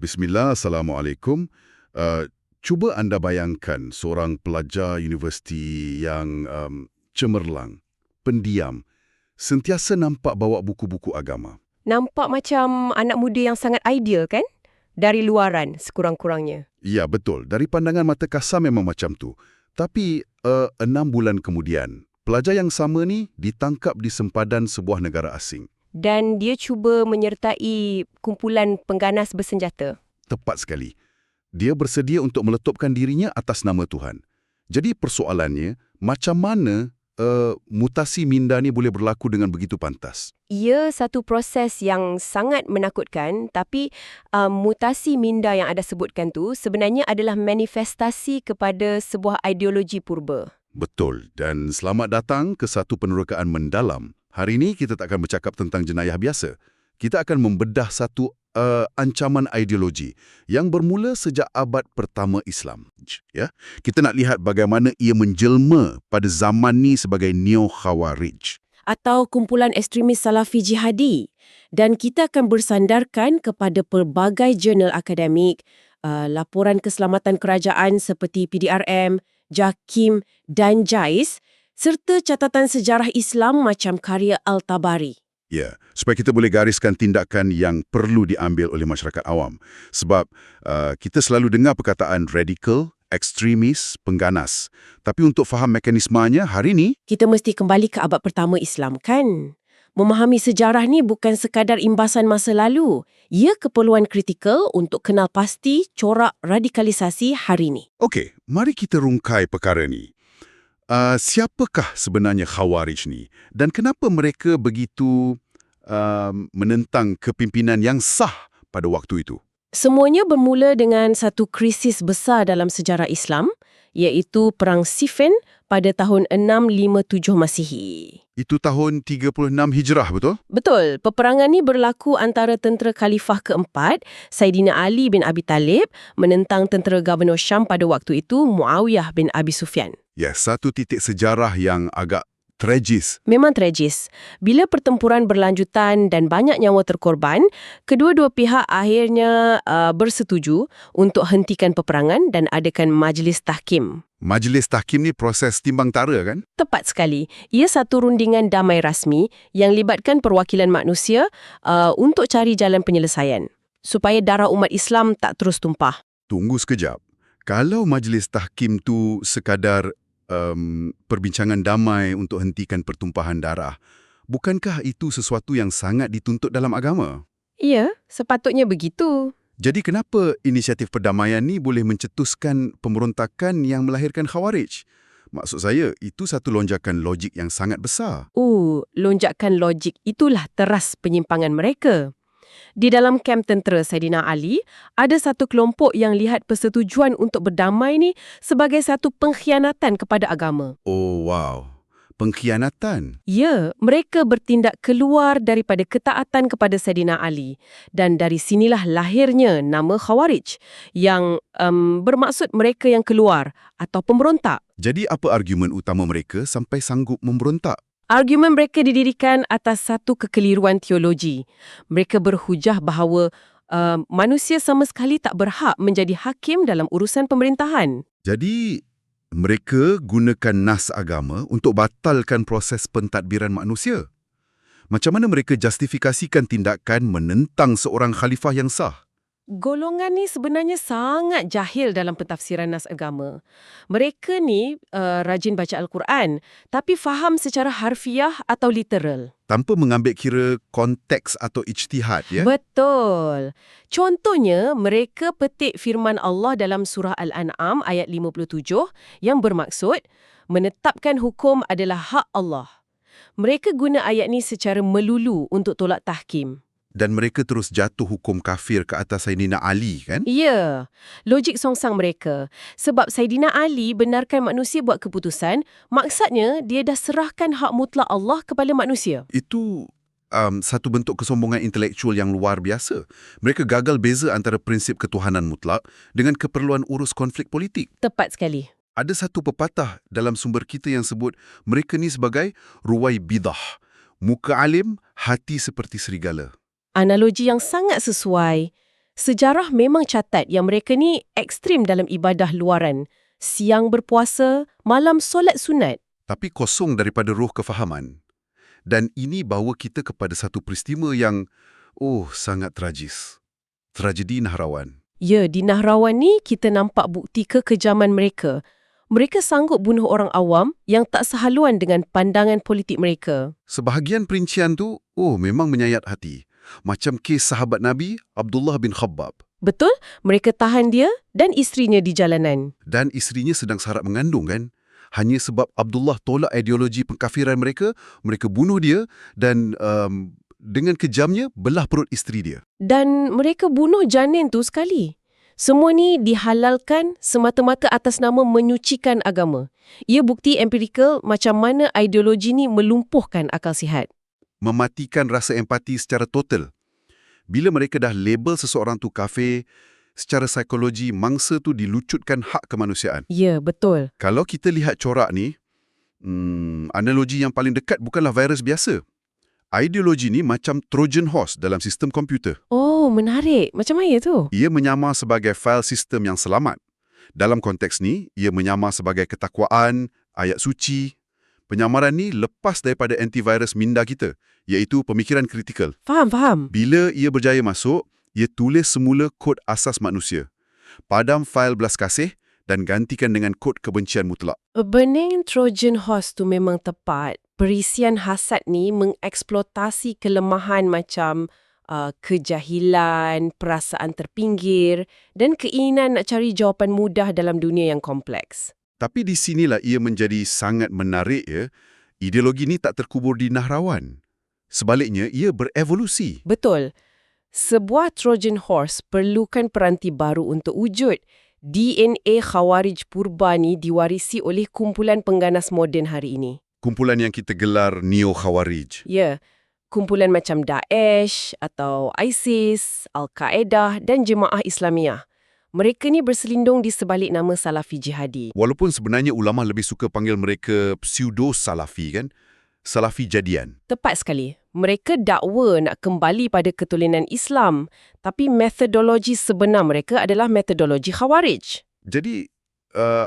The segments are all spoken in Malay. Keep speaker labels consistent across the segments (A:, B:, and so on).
A: Bismillah, Assalamualaikum. Cuba anda bayangkan seorang pelajar universiti yang cemerlang, pendiam, sentiasa nampak bawa buku-buku agama.
B: Nampak macam anak muda yang sangat ideal kan? Dari luaran sekurang-kurangnya.
A: Ya, betul. Dari pandangan mata kasar memang macam tu. Tapi 6 bulan kemudian, pelajar yang sama ni ditangkap di sempadan sebuah negara asing.
B: Dan dia cuba menyertai kumpulan pengganas bersenjata.
A: Tepat sekali. Dia bersedia untuk meletupkan dirinya atas nama Tuhan. Jadi persoalannya, macam mana mutasi minda ni boleh berlaku dengan begitu pantas?
B: Ia satu proses yang sangat menakutkan, tapi mutasi minda yang anda sebutkan tu sebenarnya adalah manifestasi kepada sebuah ideologi purba.
A: Betul. Dan selamat datang ke satu penerokaan mendalam. Hari ini kita tak akan bercakap tentang jenayah biasa. Kita akan membedah satu ancaman ideologi yang bermula sejak abad pertama Islam. Ya, kita nak lihat bagaimana ia menjelma pada zaman ni sebagai Neo-Khawarij.
B: Atau kumpulan ekstremis Salafi Jihadi. Dan kita akan bersandarkan kepada pelbagai jurnal akademik, laporan keselamatan kerajaan seperti PDRM, JAKIM dan JAIS, serta catatan sejarah Islam macam karya Al-Tabari.
A: Ya, supaya kita boleh gariskan tindakan yang perlu diambil oleh masyarakat awam. Sebab kita selalu dengar perkataan radikal, ekstremis, pengganas. Tapi untuk faham mekanismenya hari ini,
B: Kita mesti kembali ke abad pertama Islam kan? Memahami sejarah ni bukan sekadar imbasan masa lalu. Ia keperluan kritikal untuk kenal pasti corak radikalisasi hari ni.
A: okey, mari kita rungkai perkara ni. Siapakah sebenarnya Khawarij ni? Dan kenapa mereka begitu menentang kepimpinan yang sah pada waktu itu?
B: Semuanya bermula dengan satu krisis besar dalam sejarah Islam, iaitu Perang Siffin pada tahun 657 Masihi.
A: Itu tahun 36 Hijrah, betul?
B: Betul, peperangan ni berlaku antara tentera Khalifah keempat, Saidina Ali bin Abi Talib, menentang tentera Gubernur Syam pada waktu itu, Muawiyah bin Abi Sufyan.
A: Ya, satu titik sejarah yang agak tragis.
B: Memang tragis. Bila pertempuran berlanjutan dan banyak nyawa terkorban, kedua-dua pihak akhirnya bersetuju untuk hentikan peperangan dan adakan majlis tahkim.
A: Majlis tahkim ni proses timbang tara kan?
B: Tepat sekali. Ia satu rundingan damai rasmi yang libatkan perwakilan manusia untuk cari jalan penyelesaian supaya darah umat Islam tak terus tumpah.
A: Tunggu sekejap. Kalau majlis tahkim tu sekadar perbincangan damai untuk hentikan pertumpahan darah, bukankah itu sesuatu yang sangat dituntut dalam agama?
B: Ya, sepatutnya begitu.
A: Jadi kenapa inisiatif perdamaian ni boleh mencetuskan pemberontakan yang melahirkan Khawarij? Maksud saya, itu satu lonjakan logik yang sangat besar.
B: Lonjakan logik itulah teras penyimpangan mereka. Di dalam kem tentera Saidina Ali, ada satu kelompok yang lihat persetujuan untuk berdamai ni sebagai satu pengkhianatan kepada agama.
A: Oh, wow. Pengkhianatan.
B: Ya, mereka bertindak keluar daripada ketaatan kepada Saidina Ali. Dan dari sinilah lahirnya nama Khawarij yang bermaksud mereka yang keluar atau pemberontak.
A: Jadi apa argumen utama mereka sampai sanggup memberontak?
B: Argumen mereka didirikan atas satu kekeliruan teologi. Mereka berhujah bahawa manusia sama sekali tak berhak menjadi hakim dalam urusan pemerintahan.
A: Jadi, mereka gunakan nas agama untuk batalkan proses pentadbiran manusia. Macam mana mereka justifikasikan tindakan menentang seorang khalifah yang sah?
B: Golongan ni sebenarnya sangat jahil dalam pentafsiran nas agama. Mereka ni rajin baca Al-Quran, tapi faham secara harfiah atau literal.
A: Tanpa mengambil kira konteks atau ijtihad, ya?
B: Betul. Contohnya, mereka petik firman Allah dalam surah Al-An'am ayat 57 yang bermaksud, menetapkan hukum adalah hak Allah. Mereka guna ayat ni secara melulu untuk tolak tahkim.
A: Dan mereka terus jatuh hukum kafir ke atas Saidina Ali, kan?
B: Ya, logik songsang mereka. Sebab Saidina Ali benarkan manusia buat keputusan, maksudnya dia dah serahkan hak mutlak Allah kepada manusia.
A: Itu satu bentuk kesombongan intelektual yang luar biasa. Mereka gagal beza antara prinsip ketuhanan mutlak dengan keperluan urus konflik politik.
B: Tepat sekali.
A: Ada satu pepatah dalam sumber kita yang sebut mereka ni sebagai ruwai bidah. Muka alim, hati seperti serigala.
B: Analogi yang sangat sesuai. Sejarah memang catat yang mereka ni ekstrim dalam ibadah luaran. Siang berpuasa, malam solat sunat.
A: Tapi kosong daripada roh kefahaman. Dan ini bawa kita kepada satu peristiwa yang, sangat tragis. Tragedi Nahrawan.
B: Ya, di Nahrawan ni kita nampak bukti kekejaman mereka. Mereka sanggup bunuh orang awam yang tak sehaluan dengan pandangan politik mereka.
A: Sebahagian perincian tu, memang menyayat hati. Macam kes sahabat Nabi, Abdullah bin Khabbab.
B: Betul, mereka tahan dia dan isterinya di jalanan.
A: Dan isterinya sedang sarap mengandung kan? Hanya sebab Abdullah tolak ideologi pengkafiran mereka, mereka bunuh dia dan dengan kejamnya belah perut isteri dia.
B: Dan mereka bunuh janin tu sekali. Semua ni dihalalkan semata-mata atas nama menyucikan agama. Ia bukti empirikal macam mana ideologi ni melumpuhkan akal sihat.
A: Mematikan rasa empati secara total. Bila mereka dah label seseorang tu kafir, secara psikologi mangsa tu dilucutkan hak kemanusiaan.
B: Ya, betul.
A: Kalau kita lihat corak ni, analogi yang paling dekat bukanlah virus biasa. Ideologi ni macam Trojan horse dalam sistem komputer.
B: Oh, menarik. Macam mana tu?
A: Ia menyamar sebagai file sistem yang selamat. Dalam konteks ni, ia menyamar sebagai ketakwaan, ayat suci. Penyamaran ni lepas daripada antivirus minda kita, iaitu pemikiran kritikal.
B: Faham.
A: Bila ia berjaya masuk, ia tulis semula kod asas manusia. Padam fail belas kasih dan gantikan dengan kod kebencian mutlak.
B: Bening Trojan horse tu memang tepat. Perisian hasad ni mengeksploitasi kelemahan macam kejahilan, perasaan terpinggir dan keinginan nak cari jawapan mudah dalam dunia yang kompleks.
A: Tapi di sinilah ia menjadi sangat menarik ya. Ideologi ni tak terkubur di Nahrawan. Sebaliknya, ia berevolusi.
B: Betul. Sebuah Trojan horse perlukan peranti baru untuk wujud. DNA Khawarij purba ni diwarisi oleh kumpulan pengganas moden hari ini.
A: Kumpulan yang kita gelar Neo-Khawarij.
B: Ya, kumpulan macam Daesh atau ISIS, Al-Qaeda dan Jemaah Islamiyah. Mereka ni berselindung di sebalik nama Salafi Jihadi.
A: Walaupun sebenarnya ulama lebih suka panggil mereka pseudo-Salafi kan? Salafi jadian.
B: Tepat sekali. Mereka dakwa nak kembali pada ketulinan Islam, tapi metodologi sebenar mereka adalah metodologi Khawarij.
A: Jadi,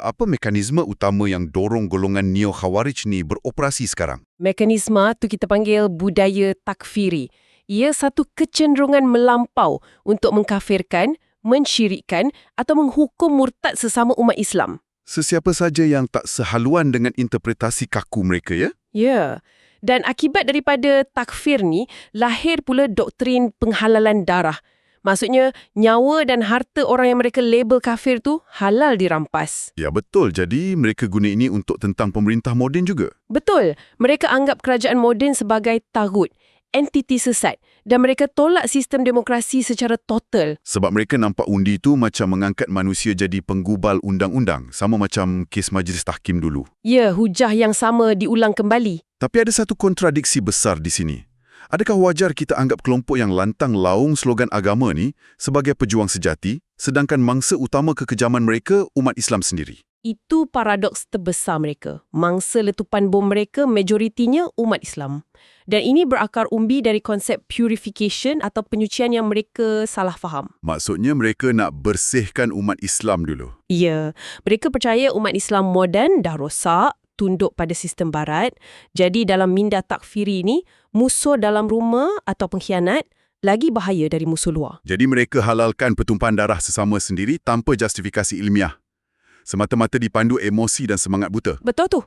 A: apa mekanisme utama yang dorong golongan Neo-Khawarij ni beroperasi sekarang?
B: Mekanisme tu kita panggil budaya takfiri. Ia satu kecenderungan melampau untuk mengkafirkan, mensyirikkan atau menghukum murtad sesama umat Islam.
A: Sesiapa saja yang tak sehaluan dengan interpretasi kaku mereka, ya?
B: Ya. Dan akibat daripada takfir ni, lahir pula doktrin penghalalan darah. Maksudnya, nyawa dan harta orang yang mereka label kafir tu halal dirampas.
A: Ya, betul. Jadi, mereka guna ini untuk tentang pemerintah moden juga.
B: Betul. Mereka anggap kerajaan moden sebagai tagut, entiti sesat. Dan mereka tolak sistem demokrasi secara total.
A: Sebab mereka nampak undi itu macam mengangkat manusia jadi penggubal undang-undang. Sama macam kes Majlis Tahkim dulu.
B: Ya, hujah yang sama diulang kembali.
A: Tapi ada satu kontradiksi besar di sini. Adakah wajar kita anggap kelompok yang lantang laung slogan agama ni sebagai pejuang sejati, sedangkan mangsa utama kekejaman mereka umat Islam sendiri?
B: Itu paradoks terbesar mereka. Mangsa letupan bom mereka majoritinya umat Islam. Dan ini berakar umbi dari konsep purification atau penyucian yang mereka salah faham.
A: Maksudnya mereka nak bersihkan umat Islam dulu.
B: Ya, mereka percaya umat Islam moden dah rosak, tunduk pada sistem barat. Jadi dalam minda takfiri ni, musuh dalam rumah atau pengkhianat lagi bahaya dari musuh luar.
A: Jadi mereka halalkan pertumpahan darah sesama sendiri tanpa justifikasi ilmiah. Semata-mata dipandu emosi dan semangat buta.
B: Betul tu.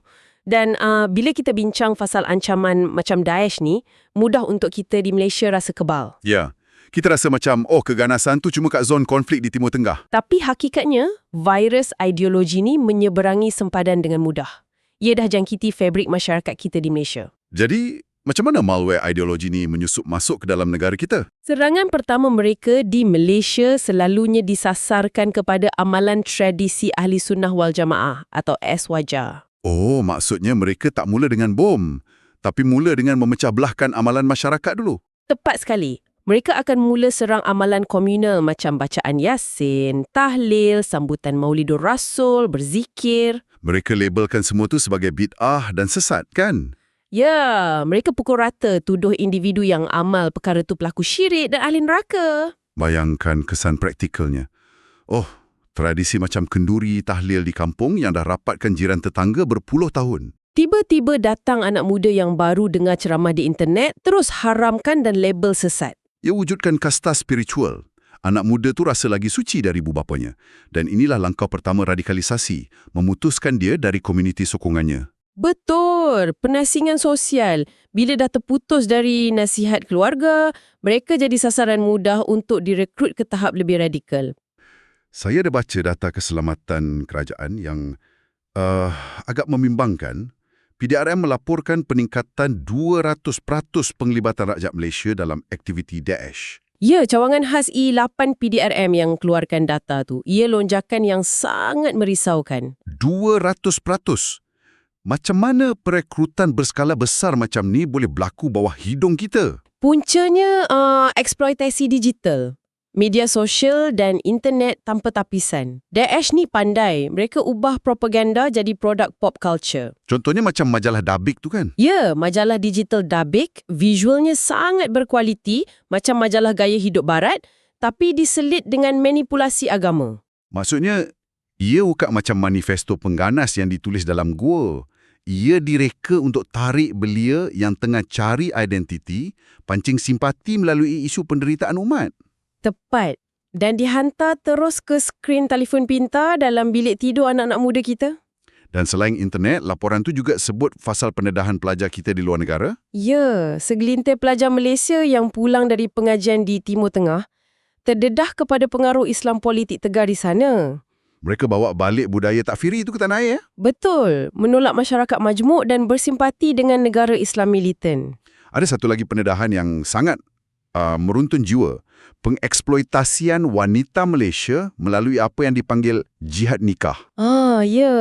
B: Dan bila kita bincang pasal ancaman macam Daesh ni, mudah untuk kita di Malaysia rasa kebal.
A: Ya, kita rasa macam, keganasan tu cuma kat zon konflik di Timur Tengah.
B: Tapi hakikatnya, virus ideologi ni menyeberangi sempadan dengan mudah. Ia dah jangkiti fabrik masyarakat kita di Malaysia.
A: Jadi, macam mana malware ideologi ni menyusup masuk ke dalam negara kita?
B: Serangan pertama mereka di Malaysia selalunya disasarkan kepada amalan tradisi Ahli Sunnah Wal Jamaah atau Aswaja.
A: Oh, maksudnya mereka tak mula dengan bom, tapi mula dengan memecah belahkan amalan masyarakat dulu.
B: Tepat sekali. Mereka akan mula serang amalan komunal macam bacaan Yasin, tahlil, sambutan Maulidur Rasul, berzikir.
A: Mereka labelkan semua tu sebagai bid'ah dan sesat, kan?
B: Ya, mereka pukul rata tuduh individu yang amal perkara tu pelaku syirik dan ahli neraka.
A: Bayangkan kesan praktikalnya. Oh, tradisi macam kenduri tahlil di kampung yang dah rapatkan jiran tetangga berpuluh tahun.
B: Tiba-tiba datang anak muda yang baru dengar ceramah di internet, terus haramkan dan label sesat.
A: Ia wujudkan kasta spiritual. Anak muda tu rasa lagi suci dari ibu bapanya. Dan inilah langkah pertama radikalisasi, memutuskan dia dari komuniti sokongannya.
B: Betul, penasingan sosial. Bila dah terputus dari nasihat keluarga, mereka jadi sasaran mudah untuk direkrut ke tahap lebih radikal.
A: Saya ada baca data keselamatan kerajaan yang agak membimbangkan. PDRM melaporkan peningkatan 200% penglibatan rakyat Malaysia dalam aktiviti Daesh.
B: Ya, cawangan khas I8 PDRM yang keluarkan data tu. Ia lonjakan yang sangat merisaukan.
A: 200%. Macam mana perekrutan berskala besar macam ni boleh berlaku bawah hidung kita?
B: Puncanya eksploitasi digital. Media sosial dan internet tanpa tapisan. Daesh ni pandai. Mereka ubah propaganda jadi produk pop culture.
A: Contohnya macam majalah Dabik tu kan?
B: Ya, majalah digital Dabik, visualnya sangat berkualiti, macam majalah gaya hidup barat, tapi diselit dengan manipulasi agama.
A: Maksudnya, ia bukan macam manifesto pengganas yang ditulis dalam gua. Ia direka untuk tarik belia yang tengah cari identiti, pancing simpati melalui isu penderitaan umat.
B: Tepat. Dan dihantar terus ke skrin telefon pintar dalam bilik tidur anak-anak muda kita.
A: Dan selain internet, laporan tu juga sebut fasal pendedahan pelajar kita di luar negara.
B: Ya, segelintir pelajar Malaysia yang pulang dari pengajian di Timur Tengah terdedah kepada pengaruh Islam politik tegar di sana.
A: Mereka bawa balik budaya takfiri itu ke tanah air.
B: Betul, menolak masyarakat majmuk dan bersimpati dengan negara Islam militan.
A: Ada satu lagi pendedahan yang sangat meruntun jiwa. Pengeksploitasian wanita Malaysia melalui apa yang dipanggil jihad nikah.
B: Ya.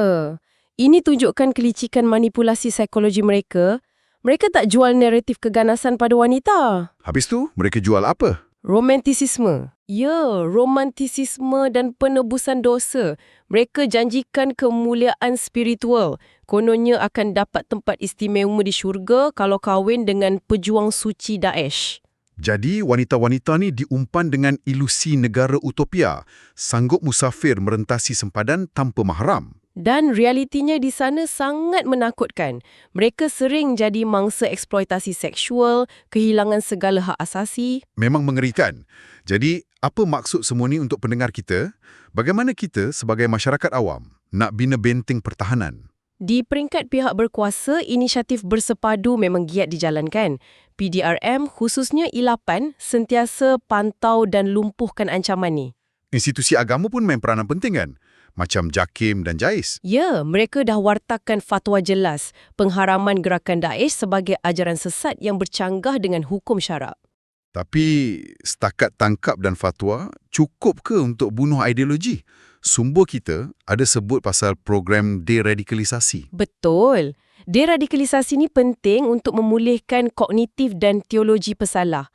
B: Ini tunjukkan kelicikan manipulasi psikologi mereka. Mereka tak jual naratif keganasan pada wanita.
A: Habis tu, mereka jual apa?
B: Romantisisme. Ya, romantisisme dan penebusan dosa. Mereka janjikan kemuliaan spiritual. Kononnya akan dapat tempat istimewa di syurga kalau kahwin dengan pejuang suci Daesh.
A: Jadi, wanita-wanita ni diumpan dengan ilusi negara utopia, sanggup musafir merentasi sempadan tanpa mahram.
B: Dan realitinya di sana sangat menakutkan. Mereka sering jadi mangsa eksploitasi seksual, kehilangan segala hak asasi.
A: Memang mengerikan. Jadi, apa maksud semua ni untuk pendengar kita? Bagaimana kita sebagai masyarakat awam nak bina benteng pertahanan?
B: Di peringkat pihak berkuasa, inisiatif bersepadu memang giat dijalankan. PDRM, khususnya I8, sentiasa pantau dan lumpuhkan ancaman ni.
A: Institusi agama pun main peranan penting kan? Macam JAKIM dan JAIS.
B: Ya, mereka dah wartakan fatwa jelas pengharaman gerakan Daesh sebagai ajaran sesat yang bercanggah dengan hukum syarak.
A: Tapi setakat tangkap dan fatwa, cukup ke untuk bunuh ideologi? Sumber kita ada sebut pasal program deradikalisasi.
B: Betul. Deradikalisasi ni penting untuk memulihkan kognitif dan teologi pesalah.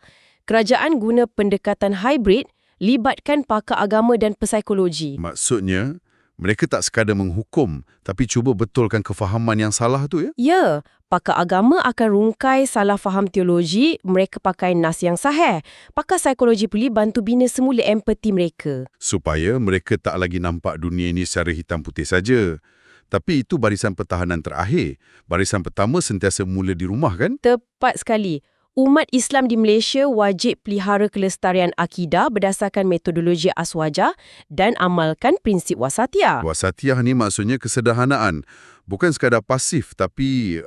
B: Kerajaan guna pendekatan hybrid, libatkan pakar agama dan psikologi.
A: Maksudnya, mereka tak sekadar menghukum, tapi cuba betulkan kefahaman yang salah tu ya?
B: Ya, pakar agama akan rungkai salah faham teologi, mereka pakai nas yang sahih. Pakar psikologi pulih bantu bina semula empati mereka.
A: Supaya mereka tak lagi nampak dunia ini secara hitam putih saja. Tapi itu barisan pertahanan terakhir. Barisan pertama sentiasa mula di rumah kan?
B: Tepat sekali. Umat Islam di Malaysia wajib pelihara kelestarian akidah berdasarkan metodologi aswajah dan amalkan prinsip wasatiyah.
A: Wasatiyah ni maksudnya kesederhanaan. Bukan sekadar pasif tapi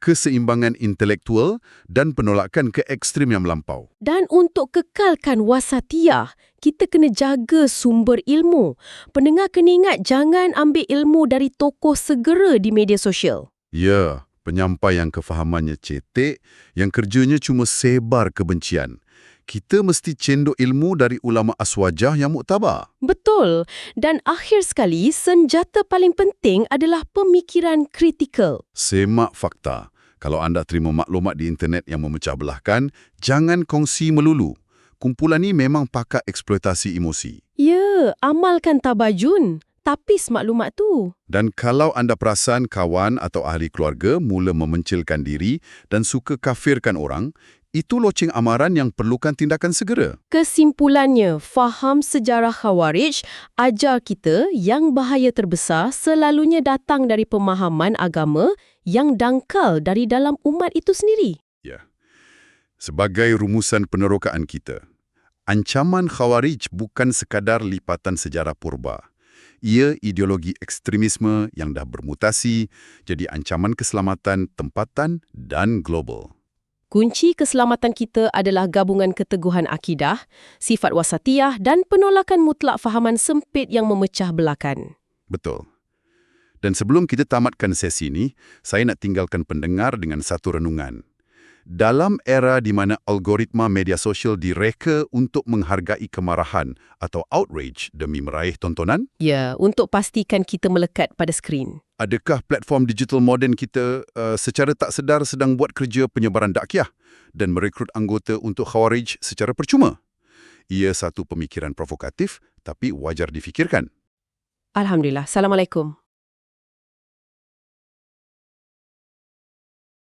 A: keseimbangan intelektual dan penolakan ke ekstrim yang melampau.
B: Dan untuk kekalkan wasatiyah, kita kena jaga sumber ilmu. Pendengar kena ingat jangan ambil ilmu dari tokoh segera di media sosial.
A: Ya, penyampai yang kefahamannya cetek, yang kerjanya cuma sebar kebencian. Kita mesti cendok ilmu dari ulama aswajah yang muktabar.
B: Betul. Dan akhir sekali, senjata paling penting adalah pemikiran kritikal.
A: Semak fakta. Kalau anda terima maklumat di internet yang memecah belahkan, jangan kongsi melulu. Kumpulan ni memang pakar eksploitasi emosi.
B: Ya, amalkan tabajun. Tapis maklumat tu.
A: Dan kalau anda perasan kawan atau ahli keluarga mula memencilkan diri dan suka kafirkan orang, Itu loceng amaran yang perlukan tindakan segera.
B: Kesimpulannya, faham sejarah Khawarij ajar kita yang bahaya terbesar selalunya datang dari pemahaman agama yang dangkal dari dalam umat itu sendiri.
A: Ya. Sebagai rumusan penerokaan kita, ancaman Khawarij bukan sekadar lipatan sejarah purba. Ia ideologi ekstremisme yang dah bermutasi jadi ancaman keselamatan tempatan dan global.
B: Kunci keselamatan kita adalah gabungan keteguhan akidah, sifat wasatiyah dan penolakan mutlak fahaman sempit yang memecah belakan.
A: Betul. Dan sebelum kita tamatkan sesi ini, saya nak tinggalkan pendengar dengan satu renungan. Dalam era di mana algoritma media sosial direka untuk menghargai kemarahan atau outrage demi meraih tontonan,
B: Ya, untuk pastikan kita melekat pada skrin.
A: adakah platform digital moden kita secara tak sedar sedang buat kerja penyebaran dakwah dan merekrut anggota untuk Khawarij secara percuma? Ia satu pemikiran provokatif tapi wajar difikirkan.
B: Alhamdulillah. Assalamualaikum.